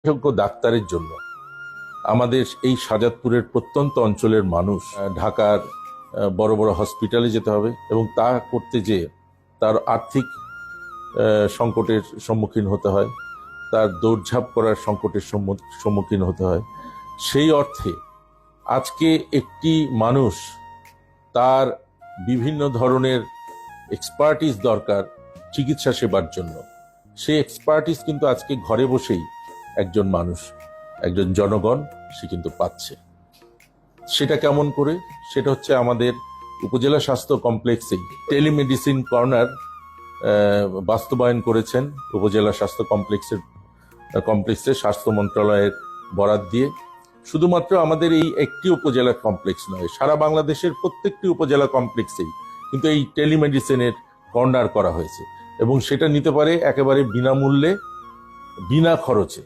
বিশেষজ্ঞ ডাক্তারের জন্য আমাদের এই শাজাদপুরের প্রত্যন্ত অঞ্চলের মানুষ ঢাকার বড় বড় হসপিটালে যেতে হবে এবং তা করতে যেয়ে তার আর্থিক সংকটের সম্মুখীন হতে হয়, তার দৌড়ঝাঁপ করার সংকটের সম্মুখীন হতে হয়। সেই অর্থে আজকে একটি মানুষ তার বিভিন্ন ধরনের এক্সপার্টিস দরকার চিকিৎসা সেবার জন্য। সেই এক্সপার্টিস কিন্তু আজকে ঘরে বসেই একজন মানুষ, একজন জনগণ সে কিন্তু পাচ্ছে। সেটা কেমন করে? সেটা হচ্ছে আমাদের উপজেলা স্বাস্থ্য কমপ্লেক্সেই টেলিমেডিসিন কর্নার বাস্তবায়ন করেছেন উপজেলা স্বাস্থ্য কমপ্লেক্সে স্বাস্থ্য মন্ত্রণালয়ের বরাদ দিয়ে। শুধুমাত্র আমাদের এই একটি উপজেলা কমপ্লেক্স নয়, সারা বাংলাদেশের প্রত্যেকটি উপজেলা কমপ্লেক্সেই কিন্তু এই টেলিমেডিসিনের কর্নার করা হয়েছে এবং সেটা নিতে পারে একেবারে বিনামূল্যে, বিনা খরচে।